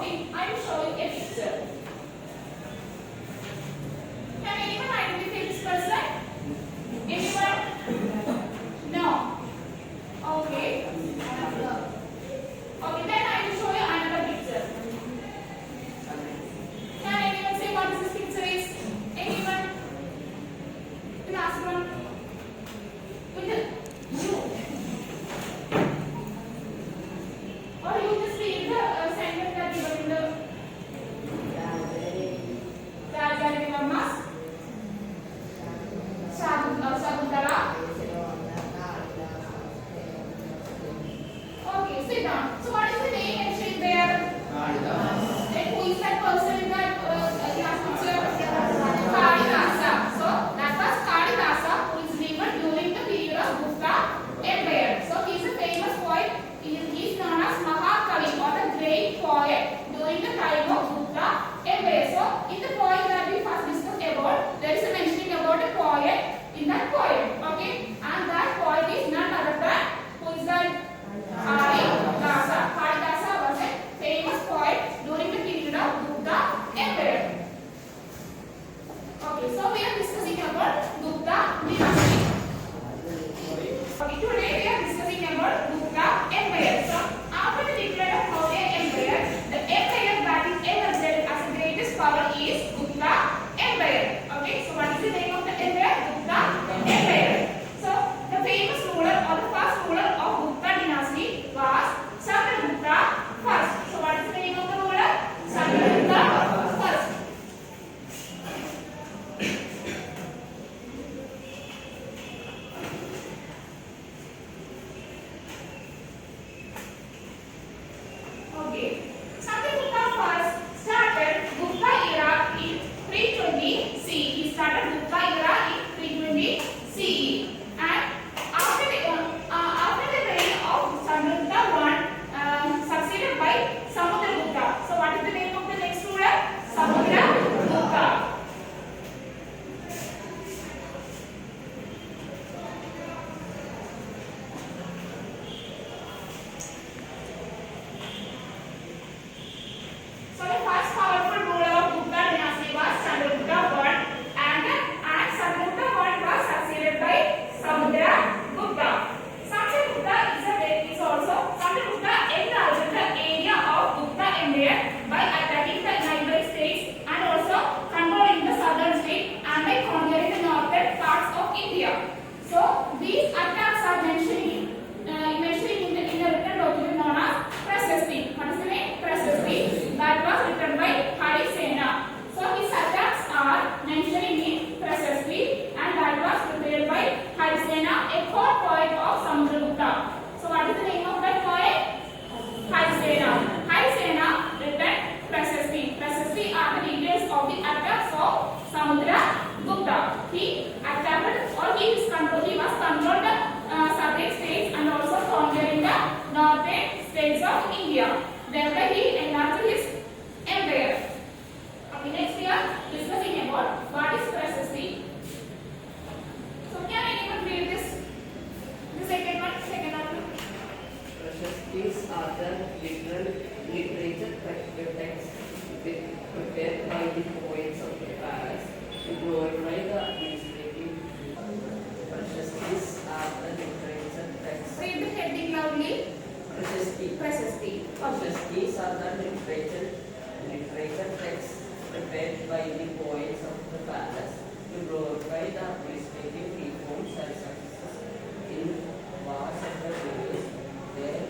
showing, I am showing a picture. Can anyone identify this person? Anyone? No. Okay. Okay, then I will show you another picture. Can anyone say what this picture is? Anyone? The last one. You. Or you just read the sentence that given in the Raja Ramas. Sakuntala. Okay, sit down. So what is the name mentioned there? And who is that person in that class picture? Kalidasa. So that was Kalidasa, who is lived during the period of Gupta Empire. So he is a famous poet. He is known as Mahakavi, or the great poet during the time of Gupta Empire. So in the poem that we first discussed about, there is a mentioning about a poet in that poem. Okay, and that poet is none other than who is that? Kalidasa. Kalidasa was a famous poet during the period of Gupta Empire. Okay, so we are discussing about Gupta dynasty. Okay, today we are discussing about Gupta Empire. So after the decline of Maurya Empire, the empire that is emerged as the greatest power is Gupta Empire. Okay, so what is the name of the empire? Gupta Empire. So the famous ruler or the first ruler of Gupta dynasty was Chandragupta first. So what is the name of the ruler? Chandragupta first. Okay. Chandragupta first started Gupta era in 320 CE. He started Gupta era in 320 CE. And after the reign of Chandragupta I, succeeded by Samudragupta. So what is the name of the next ruler? Samudragupta. So the first powerful ruler of Gupta dynasty was Chandragupta I, and Chandragupta I was succeeded by Samudragupta. Chandragupta Chandragupta enlarged the area of Gupta Empire by attacking the neighboring states and also controlling the southern state and by conquering the northern parts of India. So these attacks are mentioning in the written document known as Prasasti. What is the name? Prasasti. That was written by Harisena. So his attacks are mentioning in Prasasti, and that was prepared by Harisena, a court poet of Samudragupta. So what is the name of that poet? Harisena. Harisena written Prasasti. Prasasti are the details of the attacks of Samudragupta. He attacked, or he was controlled the southern states and also conquering the northern states of India. Thereby he enlarged his empire. Okay, next we are discussing about what is Prasasti. So can anyone read this? The second one, second one. Prasastis are the literature texts prepared by the poets of the past to glorify the administrative. Prasastis are the literature texts. Read the heading loudly. Prasasti. Prasasti. Prasastis are the literature texts prepared by the poets of the past to glorify the administrative reforms and successes in wars and the wars. Their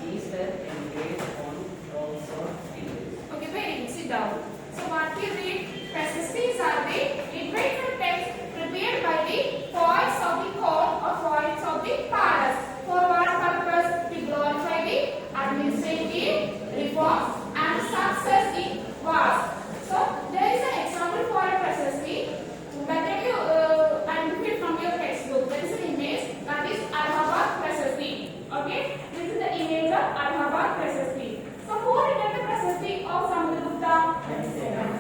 keys were engraved on rolls of pillars. Okay, very good. Sit down. So what we read? Prasastis are the literature texts prepared by the poets of the court or poets of the palace. For what purpose? To glorify the administrative reforms and success in wars. So there is an example for a Prasasti. Whether you identify from your textbook, there is an image that is Allahabad Prasasti. Okay, this is the image of Allahabad Prasasti. So who written the Prasasti of Samudragupta?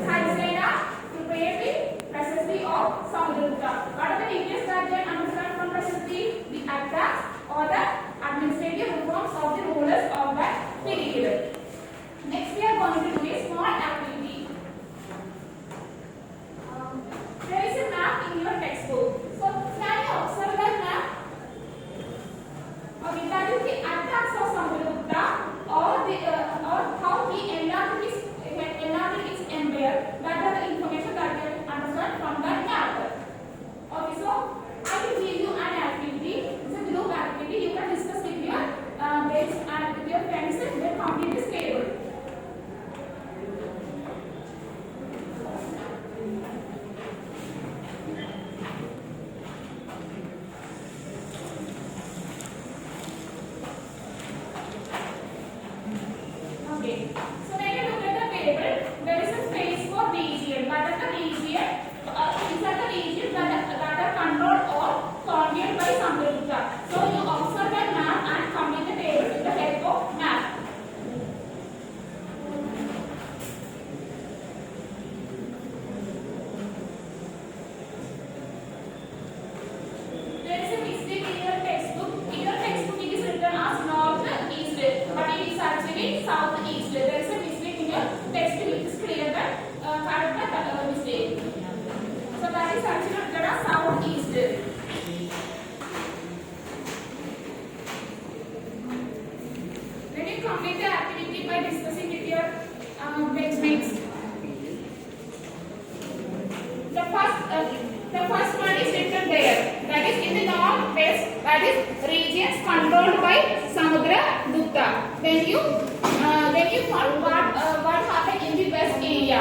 Harisena prepared the Prasasti of Samudragupta. What are the details that you understand from Prasasti? The attacks or the administrative reforms of the rulers of that period. going to do a small activity. There is a map in your textbook. So can you observe that map? Okay, that is the attacks of Samudragupta or how he enlarged his empire. That are the information that you can understand from that map. Okay, so I will give you an activity. It's a group activity. You can discuss with your mates and with your friends and then complete this table. Okay. So when you look at the table, there is a space for region. What are the region? These are the regions that are controlled or conquered by Samudragupta. So you observe that map and complete the table with the help of map. There is a mistake in your textbook. In your textbook it is written as north east, but it is actually south east. There is a mistake in your textbook. It is clear that correct that mistake. So that is actually written as south east. Then you complete the activity by discussing with your batchmates. The first one is written there. That is in the north-west. That is regions controlled by Samudragupta. Then you thought what happened in the west area.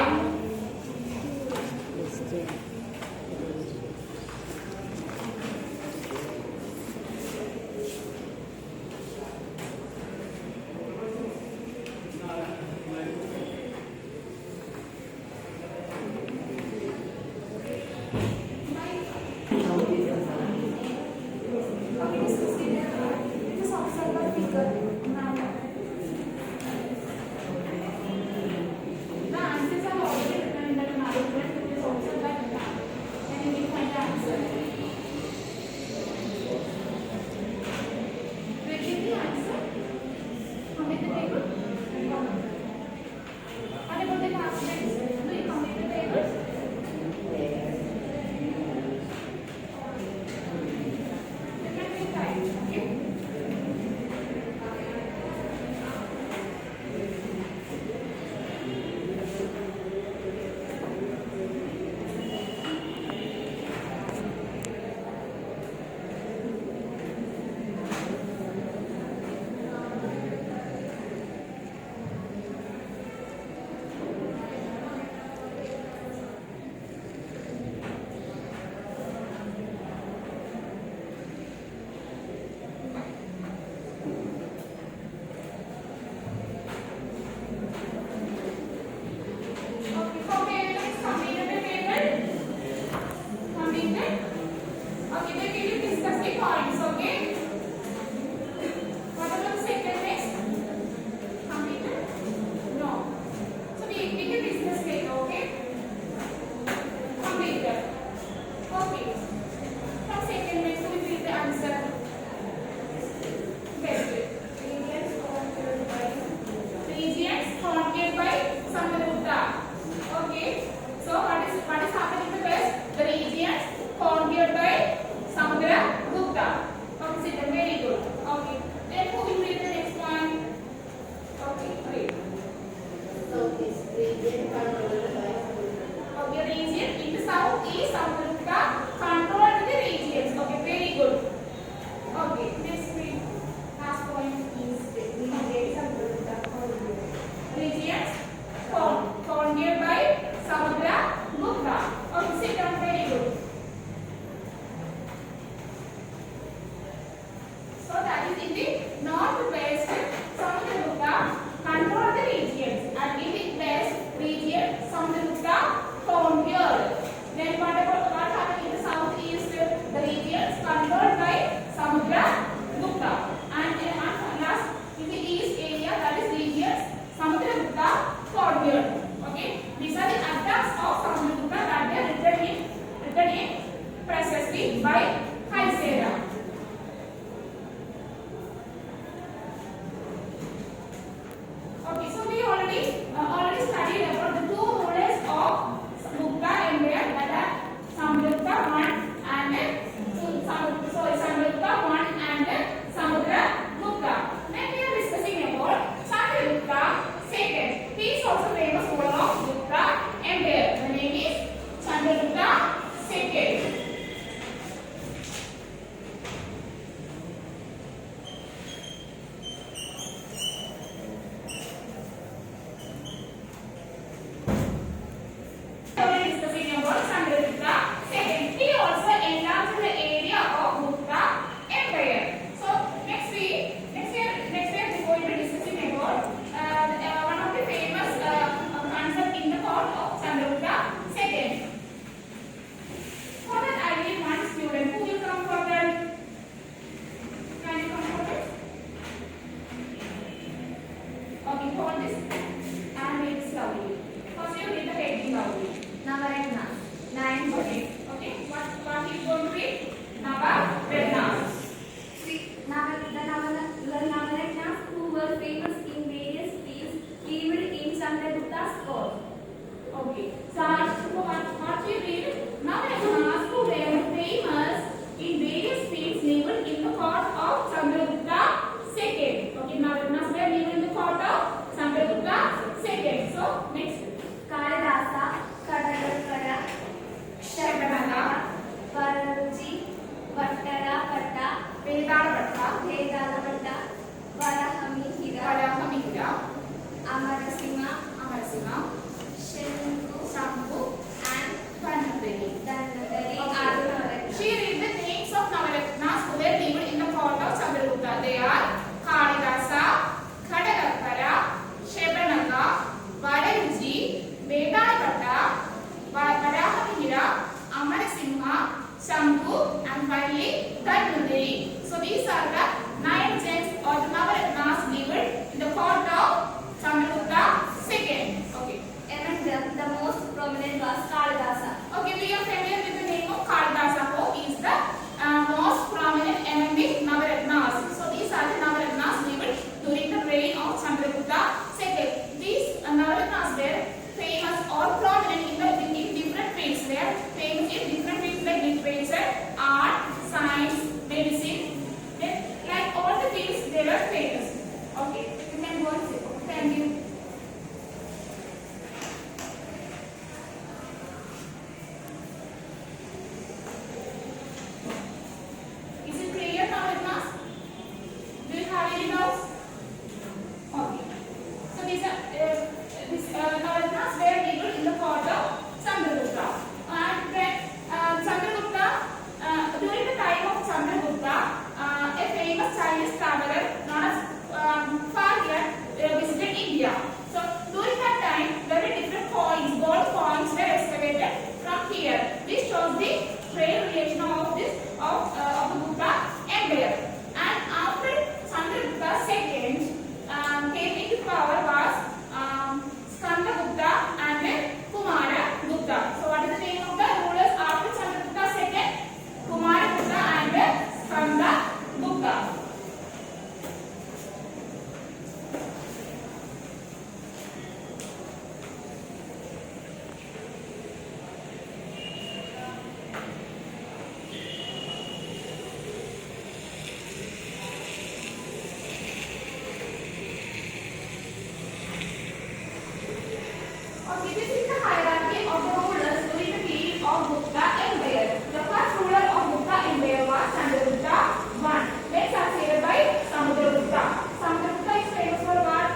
Okay, this is the hierarchy of the rulers during the period of Gupta Empire. The first ruler of Gupta Empire was Chandragupta I. Then succeeded by Samudragupta. Samudragupta is famous for what?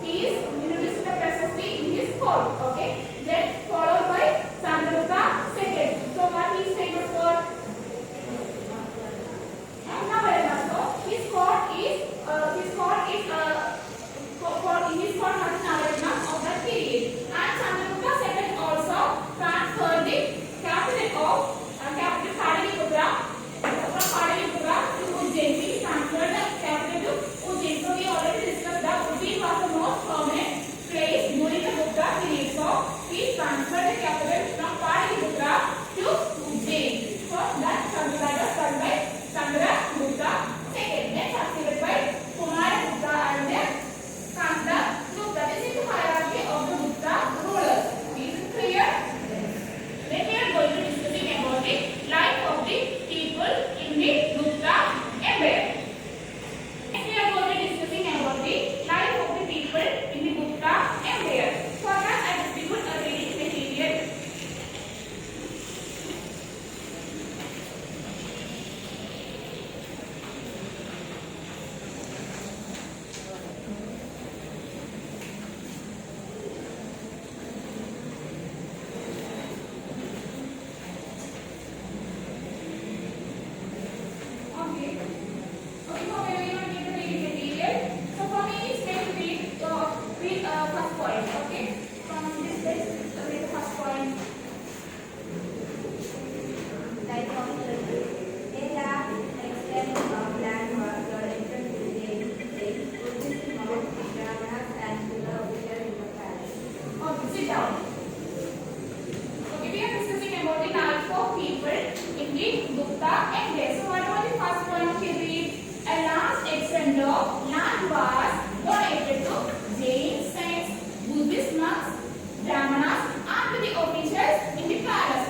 He is introduced the presidency in his court. Okay. Then followed by Chandragupta II. So what he is famous for? Navaratna. So his court is in his court has Navaratna of that period. And Chandragupta II also transferred the capital of capital Pataliputra from Pataliputra to Ujjain. He transferred the capital to Ujjain. So we already discussed that Ujjain was the most prominent place during the Gupta period. So he transferred the capital from Pataliputra to Ujjain. So that was done by Chandragupta II. Then succeeded by Kumaragupta and Chandragupta. This is the hierarchy of the Gupta rulers. Is it clear? Then we are going to discussing about the life of the people in the Gupta Empire. Next we are going to discussing about the life of the people in the Gupta Empire. For that I distribute a reading material. Okay. Okay, so everyone get the reading material. So for me, it's going to read first point. Okay. From this page, read the first point. Life of the a large extent of land was donated to Jain states, consisting of Brahmanas and the officials in the palace. Okay, sit down. Okay, we are discussing about the life of people in the Gupta Empire. So what was the first point we read? A large extent of land was donated to Jain saints, Buddhist monks, Brahmanas, and to the officials in the palace.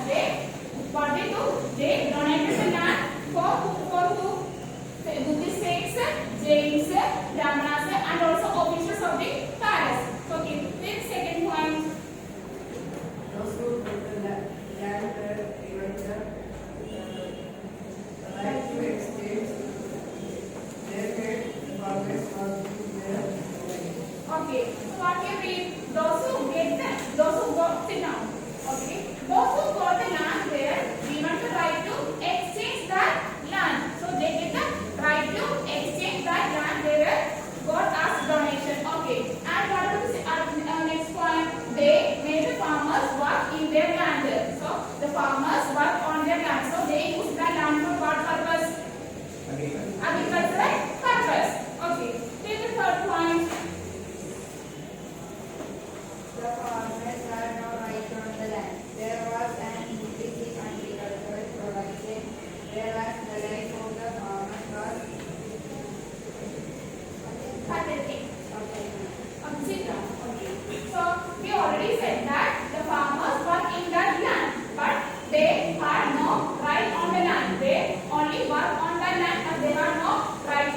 What they do? They donated the land for who? Buddhist saints, Jains, Brahmanas, and also officials of the palace. Okay, then second point. Those who took the land were given the right to exchange their progress was their Okay, so what we read? Those who got sit down. Okay, those who got the land there given the right to exchange that land. So they get the right to exchange that land they were got as donation. Okay, and what is the next point? They made the farmers work in their land. So the farmers work on their land. So they use that land for what purpose? Agricultural purpose. Okay, then the third point. The farmers had no right on the land. There was an increase in agricultural production, whereas the life of the farmers was Pathetic. okay. Sit down. Okay. So we already said that the farmers work in that land, but they had no right on the land. They only work on the land, and they had no right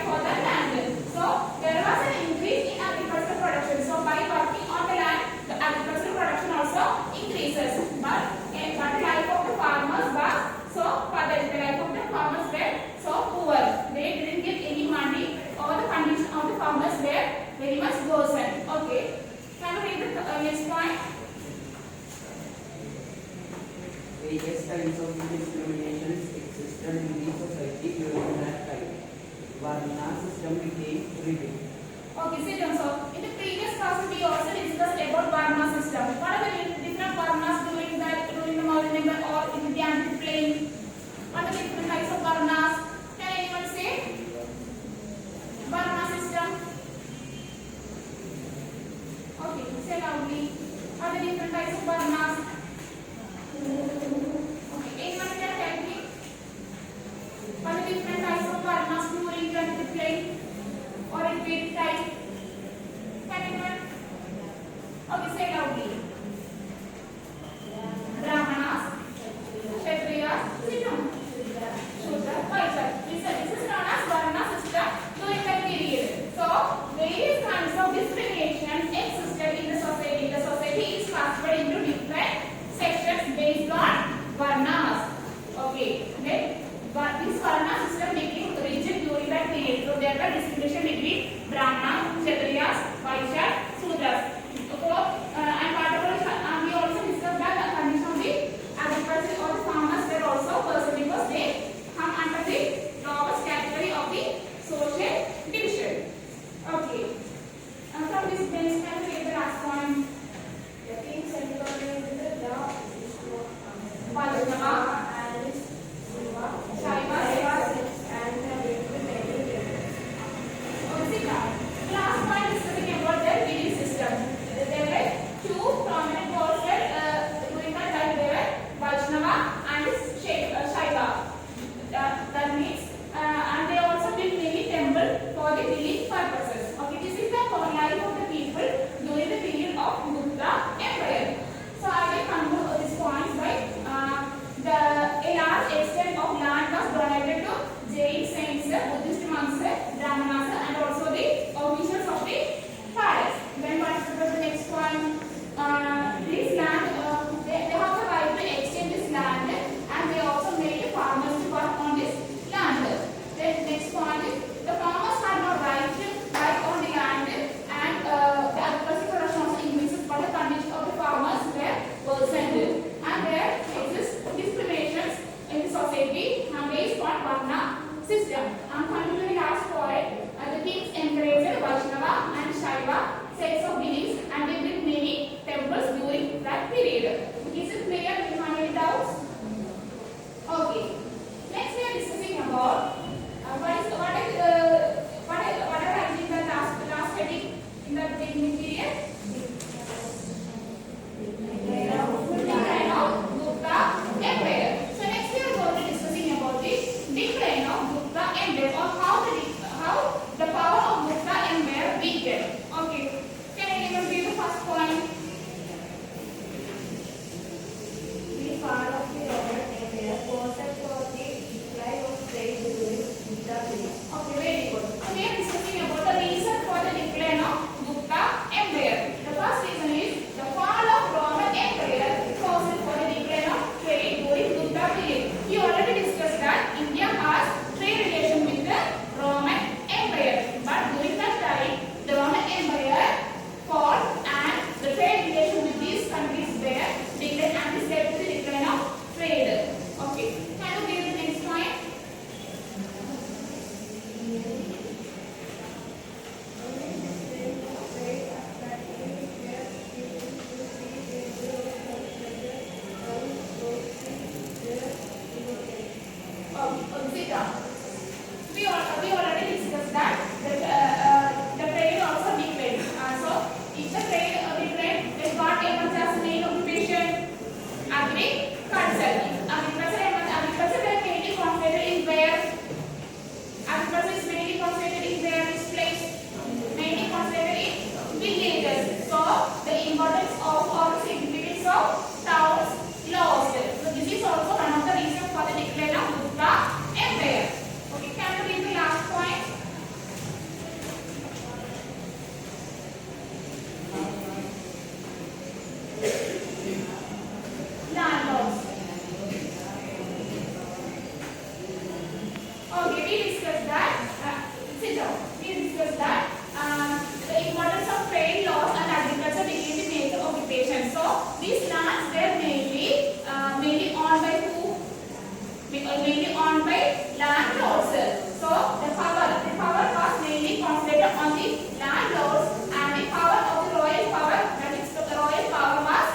for the land. So there was an increase in agricultural production. So by working on the land, the agricultural production also increases. But the life of the farmers was so pathetic. The life of the farmers were so poor. They didn't get any money, or the condition of the farmers were very much worsened. Okay. Can you read the next point? Various kinds of discriminations existed in the society during that time. Varna system became rigid. Okay, sit down. So in the previous class we also discussed about Varna system. What are the different Varnas during the Mauryan or in the Gangetic plain? What are the different types of Varnas? Can anyone say? Varna system. Okay, say loudly. What are the different types of Varnas? Okay, anyone can help me? What are the different types of Varnas during the Gangetic plain or in Vedic type? Can anyone? Okay, say loudly. Brahmanas, Kshatriyas, Shudra, Vaishya. This is known as Varna system during that period. So various kinds of discrimination existed in the society. The society Next time we read the last one. The king celebrated the Vaishnava, and Shiva, Shaiva, and the many Osika. Last point is discussing about their belief system. There were two prominent gods during that time. They were Vaishnava and Shaiva. That means, and they also built many temples for the belief purposes. Okay, this is the life of the people during the period of Gupta Empire. So I will conclude this point by a large extent of land was donated to Jain saints, Buddhist monks, Brahmanas, and also the officials of the palace. Then what is the next one? This land, they have the right to exchange this land, and they also made farmers to work on this land. Then next point is the farmers had no right on the land, and the agricultural production also increases, but the condition of the farmers were worsened, and there exists discriminations in the society based on Varna system. And coming to the last point, the kings encouraged Vaishnava and Shaiva sets of beliefs, and they built many temples during that period. Is it clear? Do you have any doubts? Okay. Next we are discussing about what are happening in the last heading in the beginning period. Decline of Gupta Empire. So next we are going to discussing about the decline of Gupta Empire, or how the power of Gupta Empire weakened. Okay. Can anyone read the first point? The part of the Roman Empire caused for the decline of trade during Gupta period. Okay, very good. So we are discussing about the reason for the decline of Gupta Empire. The first reason is the fall of Roman Empire caused for the decline of trade during Gupta period. We already discussed that India has trade relation with the Roman Empire, but during that time the Roman Empire fall, and the trade relation with these countries were declined, and this led to the decline of trade. Okay, can you read the next point? Zika. We already discussed that the trade also declined. So if the trade declined, then what happens as main occupation? Agriculture. Agriculture is mainly concentrated in where? Agriculture is mainly concentrated in where? This place? Mainly concentrated in villages. So the importance of or the significance of towns lost. So this is also one of the reasons for the decline of Gupta Empire. Okay, can you read the last point? Landlords. Okay, we discussed that. Sit down. We discussed that the importance of trade laws and agriculture became the major occupation. So these lands were mainly owned by who? Mainly owned by landlords. So the power was mainly concentrated on the landlords, and the power of the royal power, that is the royal power, was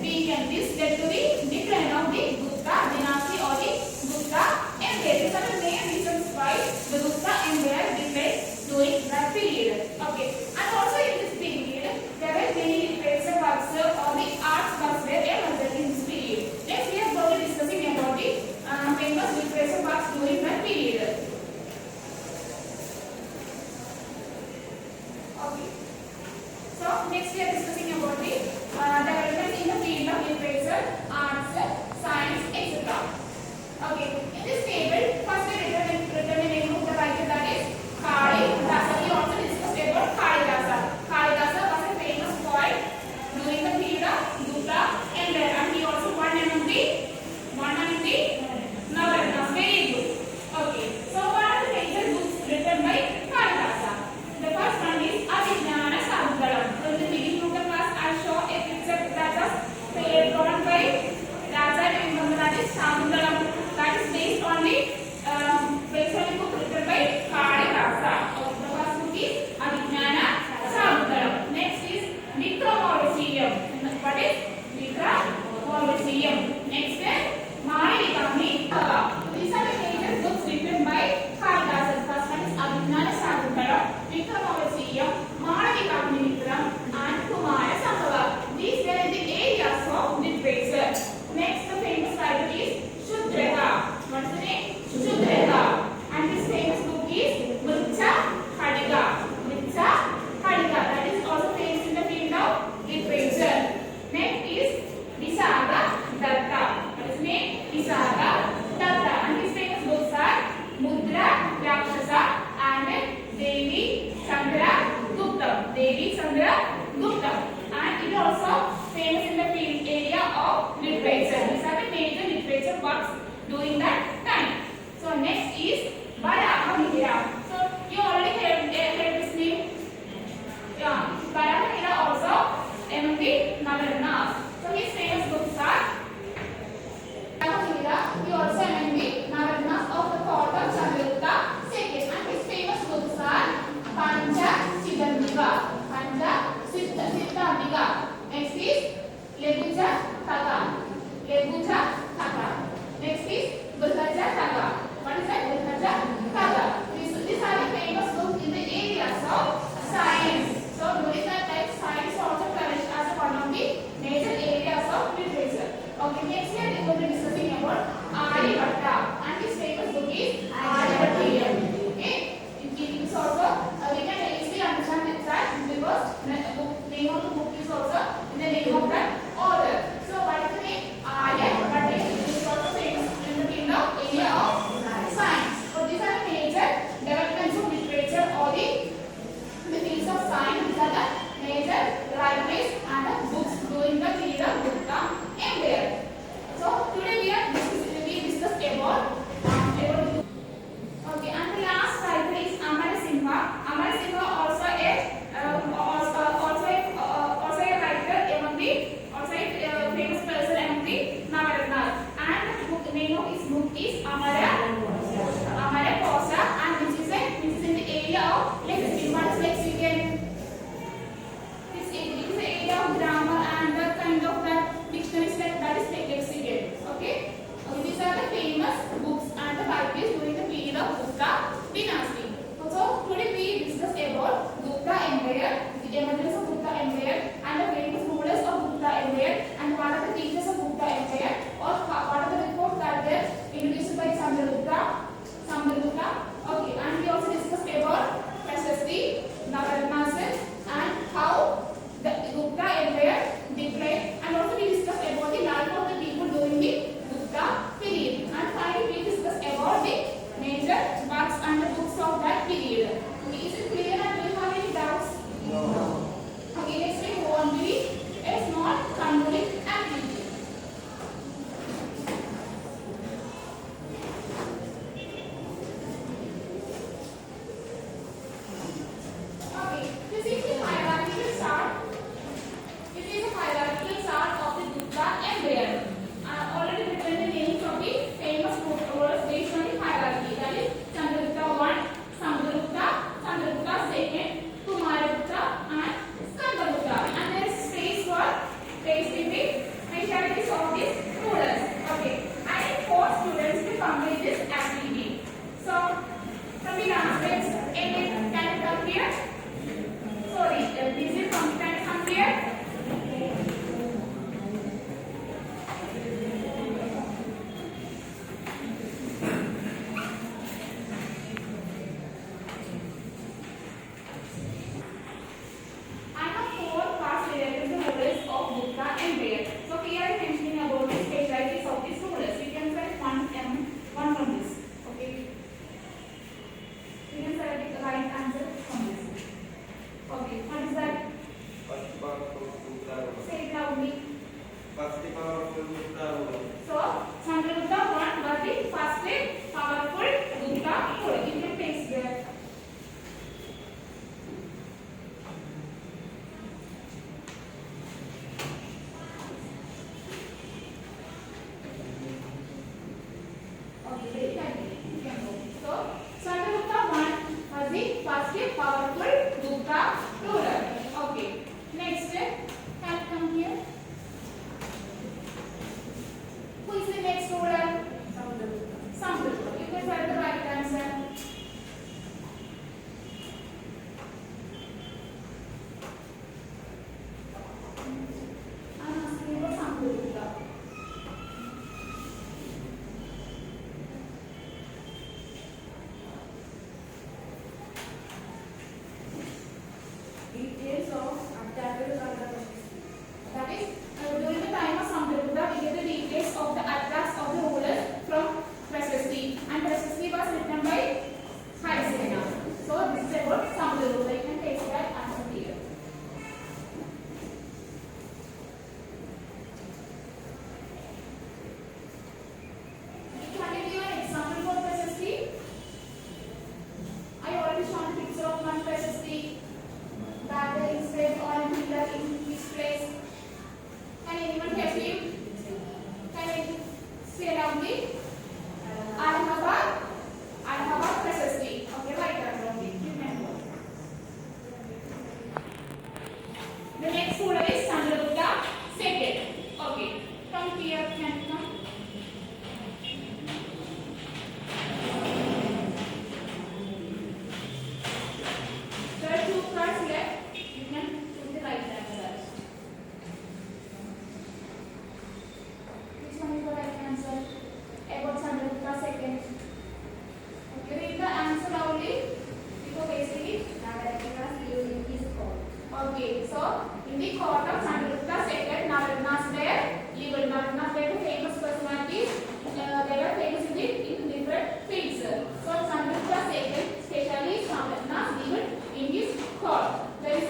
weakened. This led to the decline of the Gupta dynasty or the Gupta Empire. These are the main reasons why the Gupta Empire declined during that period. Okay, and also in this period there were many literature works or the arts works were emerged in this period. Next we are going to discussing about the famous literature works during that period. Okay. So next we are discussing about the development in the field of literature, arts, science, etc. Okay. In this table, first we written the name of the writer, that is Kalidasa. We also discussed about Kalidasa. Kalidasa was a famous poet during the period of Gupta Empire, and he also won among the Navaratnas. Very good. Okay. So what are the major books written by Kalidasa? The first one is Abhijnana Sakuntalam. So in the beginning of the class, I show a picture that was drawn by Raja Vembangaladi Sakuntalam. That is based on the Devi Chandragupta, and it also famous in the field area of literature. These are the major literature works during that time. So next is Barahamihira. So you already heard this name. Yeah, Barahamihira also among the Navaratnas. So his famous books are Barahamihira. He also among the Navaratnas of the court of Chandragupta II, and his famous books are Pancha Siddhandika. Next is Leguja Taka. Next is Burhaja Taka. What is that? Burhaja Taka. These are the famous books in the areas of science. So during that time, science also flourished as one of the major areas of literature. Okay, next we are going to be discussing about Aryabhatta, and his famous book is Aryabhatta. Okay, it is also we can easily understand that because the name of the book is also in the name of that author. So what is the name? Aryabhatta. It is also famous in the field of area of science. So these are the major developments of literature or the fields of science. These are the major libraries and the books during the period of Gupta Empire. So today we discuss about okay, and the last writer is Amarasingha. Amarasingha also a writer among the also a famous person among the Navaratnas. And the name of his book is Amara Kosa, and which is in the area of lexicon. What is lexicon? It is the area of grammar and the kind of that dictionaries that is lexicon. Okay. These are the famous books and the libraries during the period of Gupta dynasty. So today we discuss about Gupta Empire, the emergence of Gupta Empire, and the famous rulers of Gupta Empire, and what are the features of Gupta Empire, or what are the reports that were introduced by Chandragupta. Okay, and we also discussed about Prashasti, Navaratnas, and how the Gupta Empire Okay, so in the court of Chandragupta II, Navaratnas were legal. Navaratnas were the famous personalities. They were famous in different fields. So Chandragupta II, especially Navaratnas, lived in his court. There is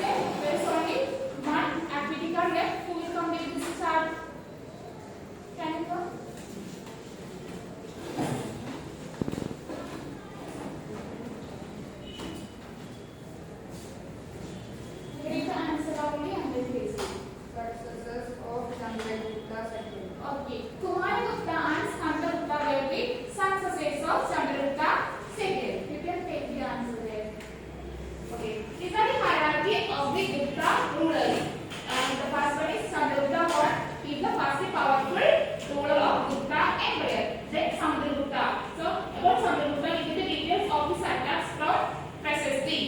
only one activity card left. Who will complete this chart? Can you come? Read the answer only and then please. Successors of Chandragupta II. Okay. Kumaragupta and Skandagupta were the successors of Chandragupta II. You can take the answer there. Okay. These are the hierarchy of the Gupta rulers. And the first one is Chandragupta what? He is the first powerful ruler of Gupta Empire. Then Chandragupta. So about Chandragupta, you get the details of his attacks from Prashasti.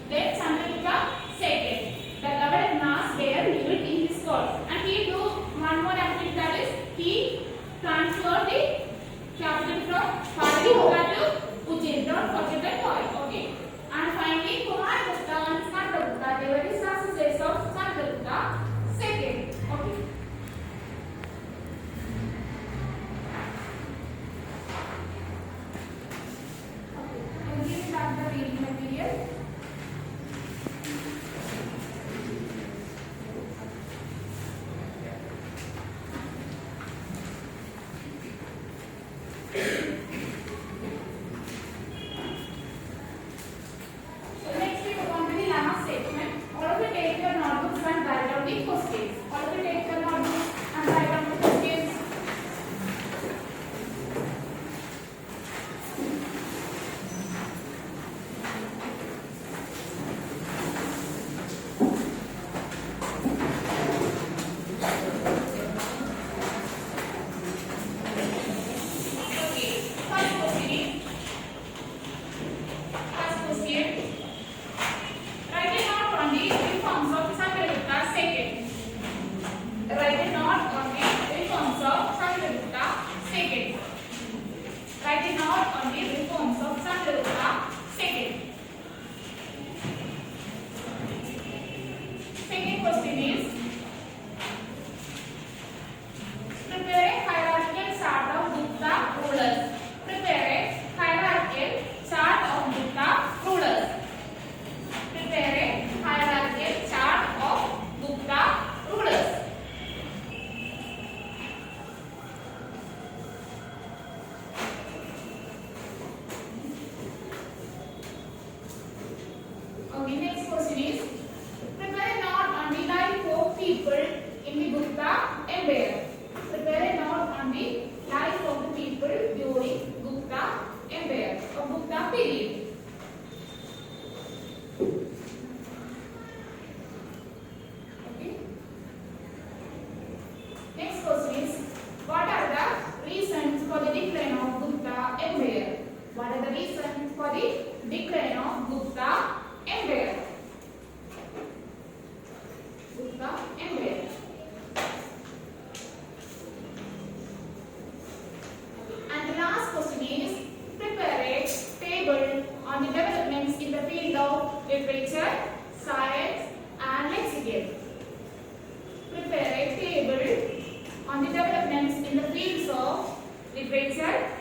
Then Chandragupta II. The Navaratnas were lived in his court. And he do one more activity, that is he transferred the capital from Pataliputra to Ujjain. Don't forget that point. Okay. And finally, Kumaragupta and Skandagupta, they were the successors of Chandragupta II. Okay. I will give back the reading material. So next we move on to the last statement. All of you take your notebooks and write down the questions. All of you take your notebooks and write down the questions. Okay. First question. Write a note on the reforms of Chandragupta II. Write a note on the reforms of Chandragupta II. Write a note on the reforms of Chandragupta II. Second question is, prepare a hierarchical chart of Gupta rulers. Prepare a hierarchical chart of Gupta rulers. Prepare a hierarchical chart of Gupta rulers. Okay, next question is, prepare a note on the life of people in the Gupta Empire. Prepare a note on the life of the people during Gupta Empire or Gupta period. Okay. Next question is, what are the reasons for the decline of Gupta Empire? What are the reasons for the decline of Gupta Empire? Gupta Empire. And the last question is, prepare a table on the developments in the field of literature, science and lexicon. Prepare a table on the developments in the fields of literature,